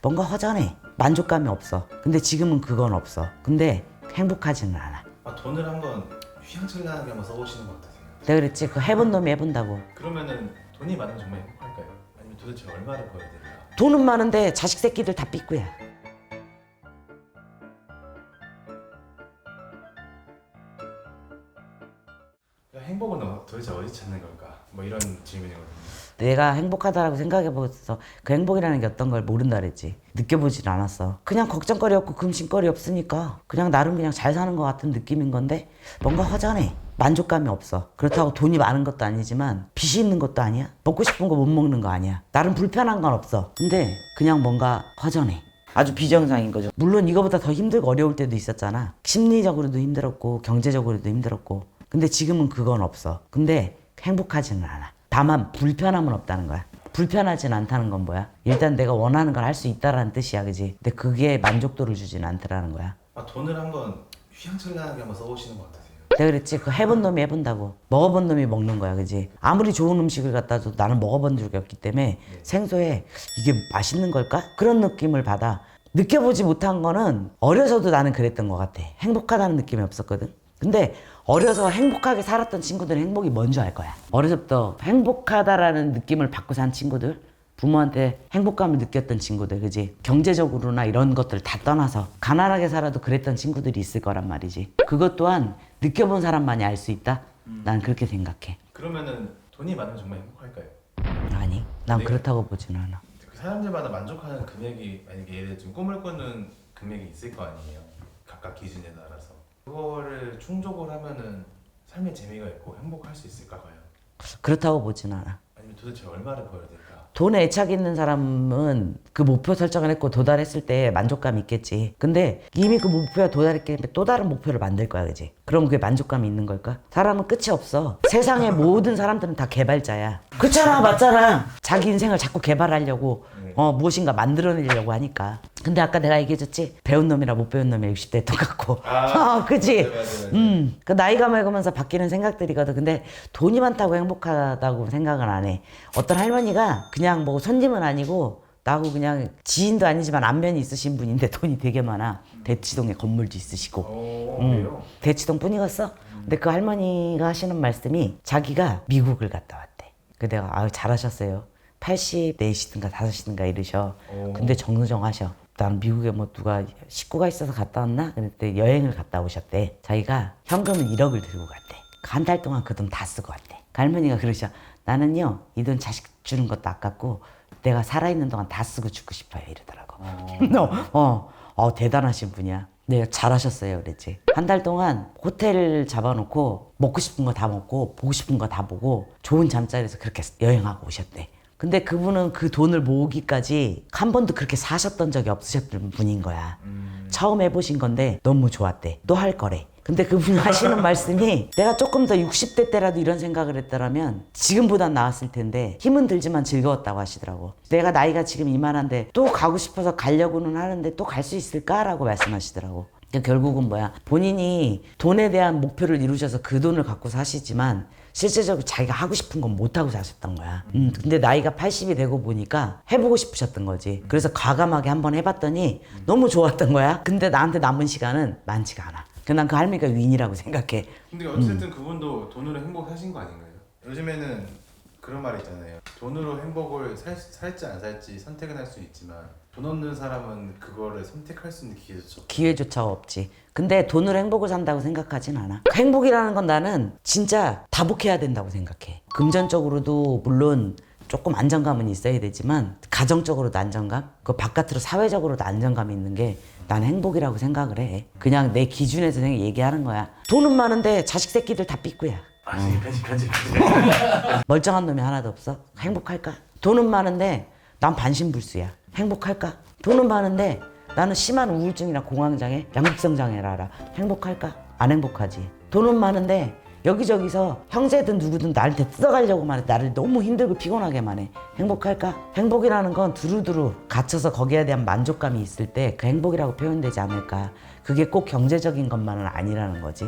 뭔가 허전해. 만족감이 없어. 근데 지금은 그건 없어. 근데 행복하지는 않아. 돈을 한번 휘황찬란하게 한번 써보시는 거 어떠세요? 내가 그랬지. 그 해본 놈이 해본다고. 그러면은 돈이 많으면 정말 행복할까요? 아니면 도대체 얼마를 벌어야 될까요? 돈은 많은데 자식 새끼들 다 삐꾸야. 행복은 도대체 어디 찾는 걸까? 뭐 이런 질문이거든요. 내가 행복하다라고 생각해보고서 그 행복이라는 게 어떤 걸 모른다 그랬지. 느껴보질 않았어. 그냥 걱정거리 없고 금심거리 없으니까 그냥 나름 그냥 잘 사는 것 같은 느낌인 건데 뭔가 허전해. 만족감이 없어. 그렇다고 돈이 많은 것도 아니지만 빚이 있는 것도 아니야. 먹고 싶은 거 못 먹는 거 아니야. 나름 불편한 건 없어. 근데 그냥 뭔가 허전해. 아주 비정상인 거죠. 물론 이거보다 더 힘들고 어려울 때도 있었잖아. 심리적으로도 힘들었고 경제적으로도 힘들었고. 근데 지금은 그건 없어. 근데 행복하지는 않아. 다만 불편함은 없다는 거야. 불편하진 않다는 건 뭐야? 일단 내가 원하는 걸 할 수 있다라는 뜻이야, 그지? 근데 그게 만족도를 주진 않더라는 거야. 돈을 한번 휘황찬란하게 한번 써보시는 거 어떠세요? 내가 그랬지. 그 해본 놈이 해본다고. 먹어본 놈이 먹는 거야, 그지? 아무리 좋은 음식을 갖다 줘도 나는 먹어본 적이 없기 때문에 생소해. 이게 맛있는 걸까? 그런 느낌을 받아. 느껴보지 못한 거는 어려서도 나는 그랬던 것 같아. 행복하다는 느낌이 없었거든. 근데 어려서 행복하게 살았던 친구들은 행복이 뭔지 알 거야. 어려서부터 행복하다라는 느낌을 받고 산 친구들, 부모한테 행복감을 느꼈던 친구들, 그지? 경제적으로나 이런 것들 다 떠나서 가난하게 살아도 그랬던 친구들이 있을 거란 말이지. 그것 또한 느껴본 사람만이 알 수 있다? 난 그렇게 생각해. 그러면은 돈이 많으면 정말 행복할까요? 아니, 난 네. 그렇다고 보지는 않아. 그 사람들마다 만족하는 금액이 만약에 예를 들어 좀 꿈을 꾸는 금액이 있을 거 아니에요. 각각 기준에 따라서 그거를 충족을 하면은 삶의 재미가 있고 행복할 수 있을까 봐요. 그렇다고 보지는 않아. 아니면 도대체 얼마를 벌어야 될까? 돈에 애착이 있는 사람은 그 목표 설정을 했고 도달했을 때 만족감이 있겠지. 근데 이미 그 목표에 도달했기 때문에 또 다른 목표를 만들 거야, 그지? 그럼 그게 만족감이 있는 걸까? 사람은 끝이 없어. 세상의 모든 사람들은 다 개발자야. 그렇잖아, 맞잖아. 자기 인생을 자꾸 개발하려고 무엇인가 만들어내려고 하니까. 근데 아까 내가 얘기해줬지? 배운 놈이라 못 배운 놈이 60대 똑같고. 그치? 네, 맞아요. 그 나이가 먹으면서 바뀌는 생각들이거든. 근데 돈이 많다고 행복하다고 생각은 안 해. 어떤 할머니가 그냥 뭐 손님은 아니고 나하고 그냥 지인도 아니지만 안면이 있으신 분인데 돈이 되게 많아. 대치동에 건물도 있으시고. 그래요? 대치동 뿐이겠어? 근데 그 할머니가 하시는 말씀이 자기가 미국을 갔다 왔대. 그 내가 아유 잘하셨어요. 84시든가 5시든가 이러셔. 근데 정정하셔. 난 미국에 뭐 누가 식구가 있어서 갔다 왔나? 그랬더니 여행을 갔다 오셨대. 자기가 현금을 1억을 들고 갔대. 한 달 동안 그 돈 다 쓰고 왔대. 그 할머니가 그러셔. 나는요 이 돈 자식 주는 것도 아깝고 내가 살아있는 동안 다 쓰고 죽고 싶어요 이러더라고. 대단하신 분이야. 네, 잘하셨어요 그랬지. 한 달 동안 호텔 잡아놓고 먹고 싶은 거 다 먹고 보고 싶은 거 다 보고 좋은 잠자리에서 그렇게 여행하고 오셨대. 근데 그분은 그 돈을 모으기까지 한 번도 그렇게 사셨던 적이 없으셨던 분인 거야. 처음 해보신 건데 너무 좋았대. 또 할 거래. 근데 그분이 하시는 말씀이 내가 조금 더 60대 때라도 이런 생각을 했더라면 지금보단 나았을 텐데 힘은 들지만 즐거웠다고 하시더라고. 내가 나이가 지금 이만한데 또 가고 싶어서 가려고는 하는데 또 갈 수 있을까라고 말씀하시더라고. 결국은 뭐야, 본인이 돈에 대한 목표를 이루셔서 그 돈을 갖고 사시지만 실제적으로 자기가 하고 싶은 건 못하고 사셨던 거야. 근데 나이가 80이 되고 보니까 해보고 싶으셨던 거지. 그래서 과감하게 한번 해봤더니 너무 좋았던 거야. 근데 나한테 남은 시간은 많지가 않아. 난 그 할머니가 윈이라고 생각해. 근데 어쨌든 그분도 돈으로 행복하신 거 아닌가요? 요즘에는 그런 말이 있잖아요. 돈으로 행복을 살지 안 살지 선택은 할 수 있지만 돈 없는 사람은 그거를 선택할 수 있는 기회조차 기회조차 없지. 근데 돈으로 행복을 산다고 생각하진 않아. 행복이라는 건 나는 진짜 다복해야 된다고 생각해. 금전적으로도 물론 조금 안정감은 있어야 되지만 가정적으로도 안정감, 그 바깥으로 사회적으로도 안정감이 있는 게 난 행복이라고 생각을 해. 그냥 내 기준에서 얘기하는 거야. 돈은 많은데 자식 새끼들 다 삐꾸야. 편집. 멀쩡한 놈이 하나도 없어. 행복할까? 돈은 많은데 난 반신불수야. 행복할까? 돈은 많은데 나는 심한 우울증이나 공황장애, 양극성 장애를 알아. 행복할까? 안 행복하지. 돈은 많은데 여기저기서 형제든 누구든 나한테 뜯어가려고만 해. 나를 너무 힘들고 피곤하게만 해. 행복할까? 행복이라는 건 두루두루 갇혀서 거기에 대한 만족감이 있을 때 그 행복이라고 표현되지 않을까. 그게 꼭 경제적인 것만은 아니라는 거지.